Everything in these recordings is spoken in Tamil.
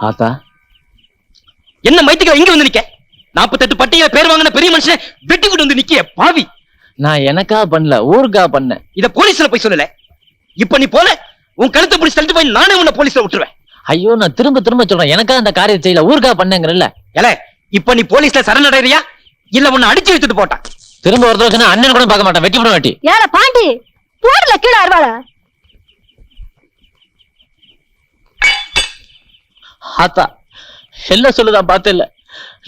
ஆத்தா என்ன மைத்துக்கு இங்க வந்து நிக்க? 48 பட்டியல பேர் வாங்கின பெரிய மனுஷன் வெட்டி விட்டு வந்து நிக்க பாவி. நான் எனக்கா பண்ணல, ஊருக்கா பண்ணேன். இத போலீஸ்ல போய் சொல்லல. இப்ப நீ போல உன் கழுத்தை பிடிச்சு தள்ளிட்டு போய் நானே உன்னை போலீஸ்ல விட்டுருவேன். ஐயோ, நான் திரும்ப திரும்ப சொல்றேன், எனக்கா அந்த காரியம் செய்யல, ஊருக்கா பண்ணேங்கறல்ல. ஏல, இப்ப நீ போலீஸ்ல சரணடைறியா இல்ல உன்னை அடிச்சு எடுத்துட்டு போட்டான்? திரும்ப ஒரு தடவை சொன்னா அண்ணன் கூட பார்க்க மாட்டேன், வெட்டி விட வெட்டி. ஏல பாண்டி போடல கீழே அறுவாள. ஆத்தா என்ன சொல்லுதான் பார்த்து இல்ல,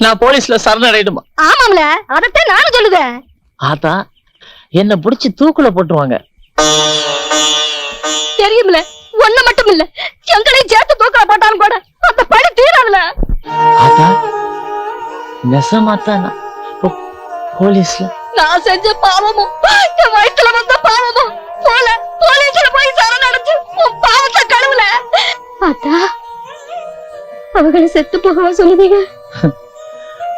நான் போலீஸ்ல சரணடைடுமா? ஆமாம்ல, அதத்தான் நானும் சொல்லுவேன். ஆத்தா என்ன புடிச்சு தூக்குல போட்டுருவாங்க. தெரியும்ல, ஒண்ணு மட்டும் இல்ல, எங்களையும் சேர்த்து தூக்கல போட்டாலும் கூட அந்த பழி தீராதுல. ஆத்தா நெசமாத்தா போலீஸ்ல நான் செஞ்ச பாவமும் என் வயித்துல வந்த பாவமும் போல போலீஸ்ல போய் சரணடைஞ்சு உன் பாவத்தை கழுவுல. ஆத்தா அவங்களை செத்து போகவா சொல்லுவீங்க?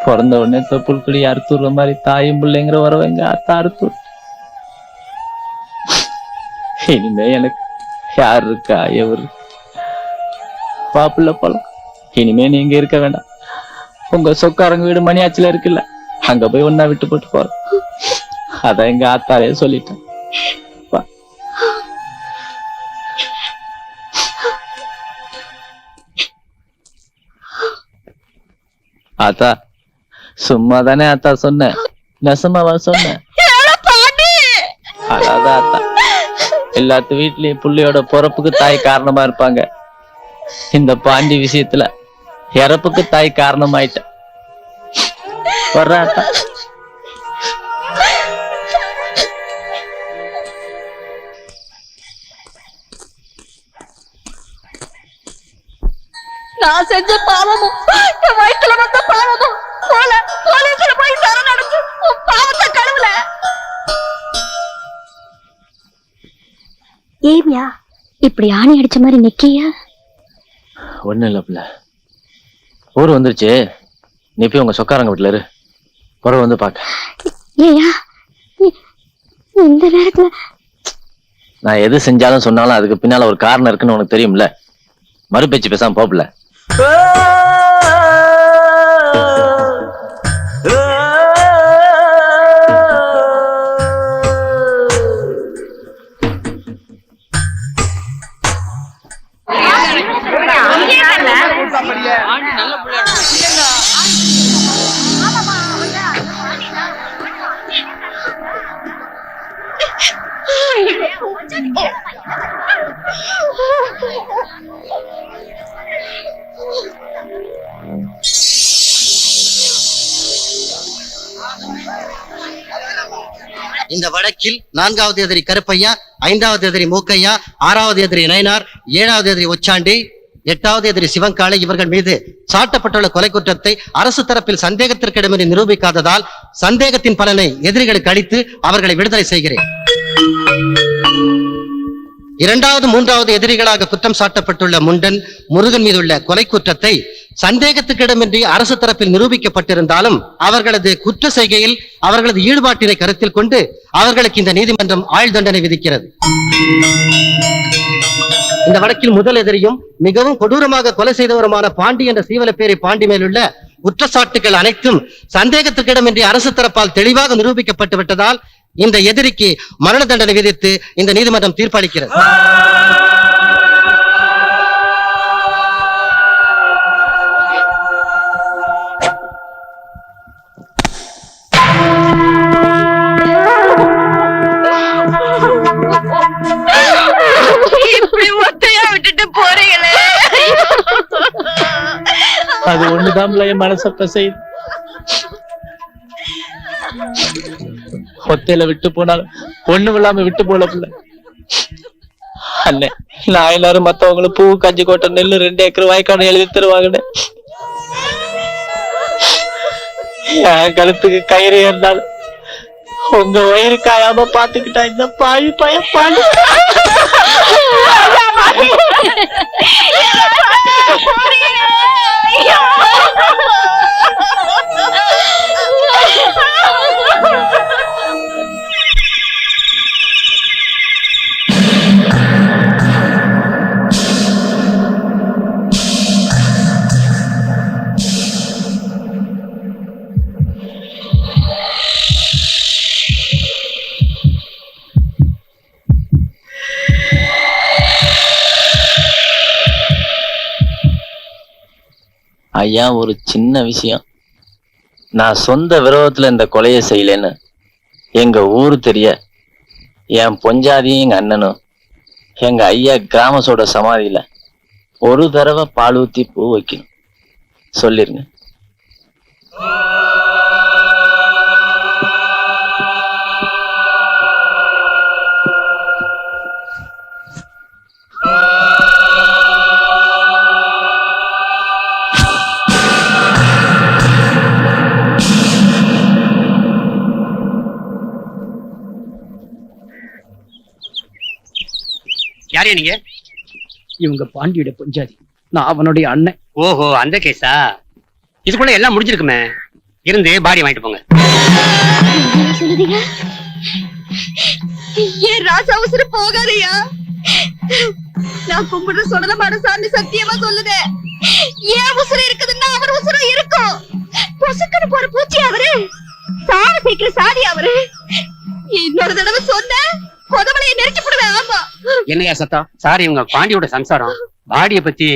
பிறந்த உடனே தொப்புள்குடி அறுத்துற மாதிரி தாயும் பிள்ளைங்கிற வரவங்க ஆத்தா அறுத்தூர். இனிமே எனக்கு யார் இருக்கா, எவரு பாப்புல பழம். இனிமே நீங்க இருக்க வேண்டாம், உங்க சொக்காரங்க வீடு மணியாச்சில இருக்குல்ல, அங்க போய் ஒன்னா விட்டு போட்டு போறோம். அதான் எங்க ஆத்தாரே சொல்லிட்டேன். ஆத்தா சும்மா தானே ஆத்தா சொன்னேன், நெசமாவா சொன்னேன்? அதான் ஆத்தா, எல்லாத்து வீட்லயும் புள்ளையோட பிறப்புக்கு தாய் காரணமா இருப்பாங்க. இந்த பாண்டி விஷயத்துல இறப்புக்கு தாய் காரணமாயிட்ட. வர்ற ஆத்தா. நான் செஞ்ச பாவமும் என் வயித்துல வந்த பாவமும் போல போலீஸ்ல போய் சரணடைஞ்சு உன் பாவத்தை கழுவுல. ஏமியா இப்படி ஆணி அடிச்ச மாதிரி நிக்கியா? ஒண்ணும் இல்ல பிள்ளை, ஊர் வந்துருச்சு, நீ போய் உங்க சொக்காரங்க வீட்டுல இரு, பிறகு வந்து பாக்க. ஏயா இந்த நேரத்துல நான் எது செஞ்சாலும் சொன்னாலும் அதுக்கு பின்னால ஒரு காரணம் இருக்குன்னு உனக்கு தெரியும்ல. மறுபேச்சு பேசாம போப்ல. இந்த வழக்கில் 4வது எதிரி கருப்பையா, 5வது எதிரி மூக்கையா, 6வது எதிரி நயினார், 7வது எதிரி ஒச்சாண்டி, 8வது எதிரி சிவங்காளை இவர்கள் மீது சாட்டப்பட்டுள்ள கொலை குற்றத்தை அரசு தரப்பில் சந்தேகத்திற்கிடமின்றி நிரூபிக்காததால் சந்தேகத்தின் பலனை எதிரிகளுக்கு அளித்து அவர்களை விடுதலை செய்கிறேன். 2வது 3வது எதிரிகளாக குற்றம் சாட்டப்பட்டுள்ள முண்டன், முருகன் மீதுள்ள கொலை குற்றத்தை சந்தேகத்துக்கிடமின்றி அரசு தரப்பில் நிரூபிக்கப்பட்டிருந்தாலும் அவர்களது குற்ற செய்கையில் அவர்களது ஈடுபாட்டினை கருத்தில் கொண்டு அவர்களுக்கு இந்த நீதிமன்றம் ஆயுள் தண்டனை விதிக்கிறது. இந்த வழக்கில் முதல் எதிரியும் மிகவும் கொடூரமாக கொலை செய்தவருமான பாண்டி என்ற சீவலப்பேரி பாண்டி மேலுள்ள குற்றச்சாட்டுகள் அனைத்தும் சந்தேகத்துக்கிடமின்றி அரசு தரப்பால் தெளிவாக நிரூபிக்கப்பட்டு விட்டதால் இந்த எதிரிக்கு மரண தண்டனை விதித்து இந்த நீதிமன்றம் தீர்ப்பளிக்கிறது. இப்படி ஒத்தையா விட்டுட்டு போறீங்களே. அது ஒண்ணுதான் என் மனசப்ப செய்யுது. ஒத்தையில விட்டு போனாலும் ஒண்ணும் இல்லாம விட்டு போல பிள்ளை. அண்ணே, நான் எல்லாரும் மத்தவங்களுக்கு பூ, கஞ்சி கோட்டை, நெல்லு 2 ஏக்கர் வாய்க்கான எழுதி தருவாங்கன்னு என் கழுத்துக்கு கயிறு இருந்தாலும் உங்க வயிறு காயாம பாத்துக்கிட்டா இந்த பாய் பயப்பாடு. ஐயா, ஒரு சின்ன விஷயம். நான் சொந்த விரோதத்துல இந்த கொலையை செய்யலன்னு எங்க ஊரு தெரிய என் பொஞ்சாதியும் எங்க அண்ணனும் எங்க ஐயா கிராமசோட சமாதியில ஒரு தடவை பால் ஊத்தி பூ வைக்கணும். சொல்லிருங்க. யாரே நீங்க? இவங்க பாண்டியோட பொஞ்சாதி, நான் அவனுடைய அண்ணன். ஓஹோ, அந்த கேஸா? இதுக்குள்ள எல்லாம் முடிஞ்சிருக்குமே. இருந்து பாடி வாங்கிட்டு போங்க. என்ன சொல்லுதீங்க? ஏன் ராஜா உசுறு போகாதையா? நான் கும்பிடுற சொடல மனசாமி சத்தியமா சொல்லுதே, ஏன் உசுறு இருக்குதுன்னா அவர் உசுறு இருக்கும். பொசுக்குன்னு போற பூச்சி அவரு, சாண சீக்கிரம் சாடி அவரு. இன்னொரு தடவை சொன்ன கொதவளையை நெரிச்சு போடுவேன். ஆமா. என்னையா சத்தம்? சாரி, உங்க பாண்டியோட சம்சாரம் பாடிய பத்தி.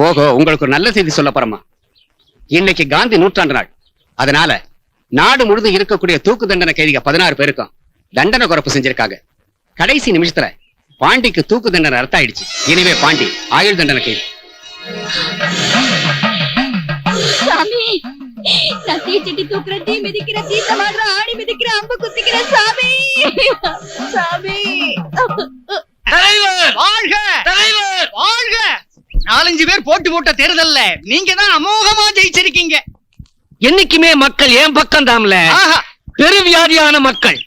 ஓஹோ, உங்களுக்கு ஒரு நல்ல செய்தி சொல்ல போறமா. இன்னைக்கு காந்தி 100ஆண்டு நாள். அதனால நாடு முழுதும் இருக்கக்கூடிய தூக்கு தண்டனை கைதிகள் 16 பேருக்கும் தண்டனை குறைப்பு செஞ்சிருக்காங்க. கடைசி நிமிஷத்துல பாண்டிக்கு தூக்கு தண்டனை ரத்து ஆயிடுச்சு. இனிமே பாண்டி ஆயுள் தண்டனை கைதி. சாமி, நான் தீச்சட்டி தூக்குற, தீ மிதிக்கிற, தீத்த மாடுற, ஆடி மிதிக்கிற, அம்பு குத்திக்கிற சாமி. சாமி. தலைவர் வாழ்க! தலைவர் வாழ்க! 4-5 பேர் போட்ட தேர்தல்ல நீங்க தான் அமோகமா ஜெயிச்சிருக்கீங்க. என்னைக்குமே மக்கள் என் பக்கம் தாம்ல. ஆஹா, பெருவியாதியான மக்கள்,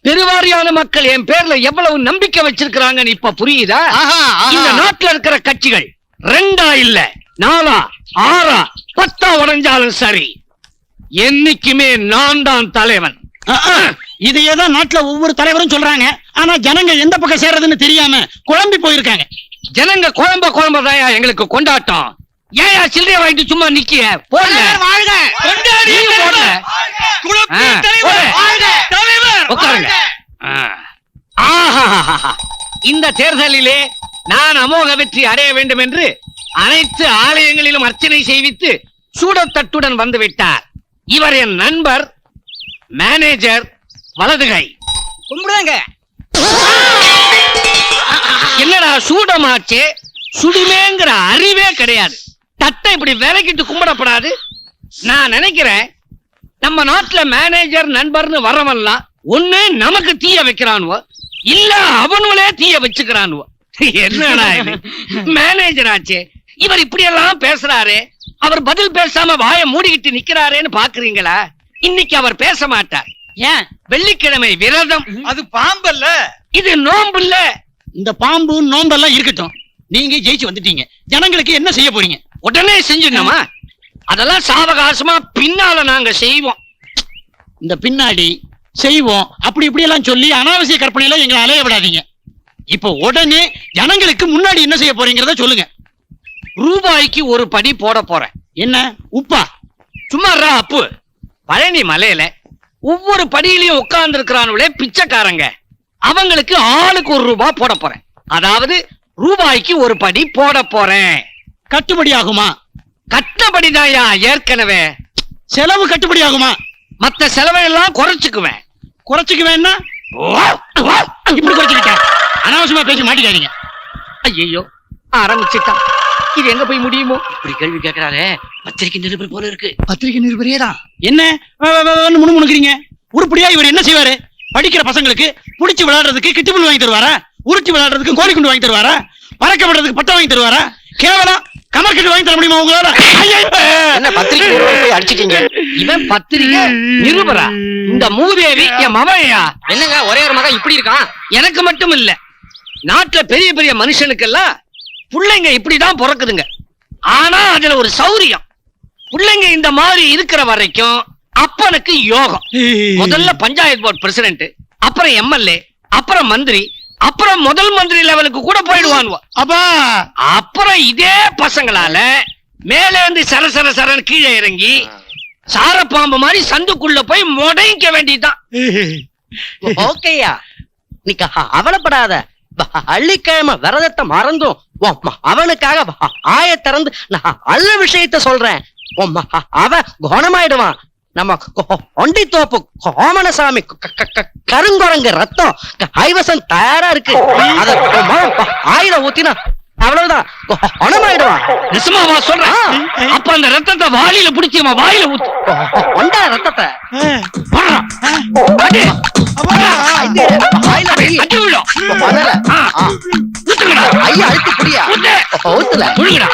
பெருவாரியான மக்கள் என் பேர்ல எவ்வளவு நம்பிக்கை வச்சிருக்கிறாங்கன்னு இப்ப புரியுதா? ஆஹா, ஆஹா. இந்த நாட்டுல இருக்கிற கட்சிகள் 2 இல்ல 4 6 10 உடைஞ்சாலும் சரி, என்னைக்குமே நான் தான் தலைவன். இதையேதான் நாட்டுல ஒவ்வொரு தலைவரும் சொல்றாங்க. ஆனா ஜனங்க எந்த பக்கம் சேர்றதுன்னு தெரியாம குழம்பி போயிருக்காங்க. ஜனங்க குழம்பதாயா எங்களுக்கு கொண்டாட்டம். ஏயா சில்லறைய வாங்கிட்டு சும்மா நிக்கிய? போடல வாழ்க! நீங்க போடல. உட்காருங்க. ஆஹா, இந்த தேர்தலிலே நான் அமோக வெற்றி அடைய வேண்டும் என்று அனைத்து ஆலயங்களிலும் அர்ச்சனை செய்வித்து சூடத்தட்டுடன் வந்து விட்டார். இவர் என் நண்பர், மேனேஜர், வலதுகை. கும்பிடுங்க. என்னடா சூடமாச்சே, சுடுமேங்கிற அறிவே கிடையாது. தட்டை இப்படி விலகிட்டு கும்பிடப்படாது. நான் நினைக்கிறேன் நம்ம நாட்டுல மேனேஜர் நண்பர்னு வரவெல்லாம் ஒண்ணு நமக்கு தீய வைக்கிறானுவோ, இல்ல அவனுங்களே தீய வச்சுக்கிறானுவோ. என்னடா இது? மேனேஜர் ஆச்சே, இவர் இப்படி எல்லாம் பேசுறாரு, அவர் பதில் பேசாம வாயை மூடிக்கிட்டு நிக்கிறாரேன்னு பாக்குறீங்களா? இன்னைக்கு அவர் பேச மாட்டார். ஏன்? வெள்ளிக்கிழமை விரதம். அது பாம்பல்ல, இது நோம்பு இல்ல. இந்த பாம்பு நோம்பெல்லாம் இருக்கட்டும். நீங்க ஜெயிச்சு வந்துட்டீங்க. ஜனங்களுக்கு என்ன செய்ய போறீங்க? உடனே செஞ்சிடணுமா? அதெல்லாம் சாவகாசமா பின்னால நாங்க செய்வோம். இந்த பின்னாடி செய்வோம் அப்படி இப்படி எல்லாம் சொல்லி அனாவசிய கற்பனையில எங்களை அலைய விடாதீங்க. இப்ப உடனே ஜனங்களுக்கு முன்னாடி என்ன செய்ய போறீங்கிறத சொல்லுங்க. ரூபாய்க்கு ஒரு படி போட போறேன். என்ன உப்பா? சும்மாறா அப்பு. பழனி மலையில ஒவ்வொரு படியிலையும் உட்கார்ந்து இருக்கிறானுங்களே பிச்சைக்காரங்க, அவங்களுக்கு ஆளுக்கு 1 ரூபாய் போட போறேன். அதாவது ரூபாய்க்கு ஒரு படி போட போறேன். கட்டுப்படி ஆகுமா? கட்டபடிதாயா ஏற்கனவே. செலவு கட்டுப்படி ஆகுமா? மத்த செலவையெல்லாம் குறைச்சுக்குவேன். குறைச்சுக்குவேன்னா இப்படி குறைச்சுக்கிட்டேன். அனாவசியமா பேசி மாட்டிக்காதீங்க. ஐயோ, ஆரம்பிச்சுட்டான். இது எங்க போய் முடியுமோ? இப்படி கேள்வி கேட்கிறாரே, பத்திரிகை நிருபர் போல இருக்கு. பத்திரிகை நிருபரே தான். என்ன முணுமுணுக்கிறீங்க? உருப்படியா இவர் என்ன செய்வாரு? படிக்கிற பசங்களுக்கு புடிச்சு விளையாடுறதுக்கு கிட்டுப்புல் வாங்கி தருவாரா? உருட்டி விளையாடுறதுக்கு கோழி குண்டு வாங்கி தருவாரா? பறக்க விடுறதுக்கு பட்டம் வாங்கி தருவாரா? கேவலம் கமர்கட்டு வாங்கி தர முடியுமா உங்களால? என்ன பத்திரிகை நிருபர் போய் அடிச்சிட்டீங்க? இவன் பத்திரிகை நிருபரா? இந்த மூதேவி என் மவனையா? என்னங்க ஒரே ஒரு மகன் இப்படி இருக்கான்? எனக்கு மட்டும் இல்ல, நாட்டுல பெரிய பெரிய மனுஷனுக்கெல்லாம் பிள்ளைங்க இப்படிதான் பிறக்குதுங்க. ஆனா அதுல ஒரு சௌரியம், பிள்ளைங்க இந்த மாதிரி இருக்கிற வரைக்கும் அப்பனுக்கு யோகம். முதல்ல பஞ்சாயத்து போர்டு பிரசிடென்ட், அப்புறம் எம்எல்ஏ, அப்புறம் மந்திரி, அப்புறம் முதல் மந்திரி லெவலுக்கு கூட போயிடுவான். அப்பா அப்புறம் இதே பசங்களால மேலே இருந்து சர சர சரன் கீழே இறங்கி சாரப்பாம்பு மாதிரி சந்துக்குள்ள போய் முடைக்க வேண்டியதுதான். ஓகேயா, நீ அவலப்படாத. அள்ளிக்கிழமை விரதத்தை மறந்தும் அவனுக்காக ஆய திறந்து நான் நல்ல விஷயத்த சொல்றேன். அவ குணமாயிடுவான். நம்ம ஒண்டி தோப்பு கோமனசாமி கருங்குரங்கு ரத்தம் கைவசம் தயாரா இருக்கு. அத ஆயுதம் ஊத்தினா அவ்வளவுதான் குணமாயிடுவான். நிசமாவா சொல்றேன்? அப்ப அந்த ரத்தத்தை வாயில பிடிச்சி வாயில ஊத்து. ஒண்டா ரத்தத்தை ஐயா அழுத்தி புரியா ஊத்துல முழுங்கடா.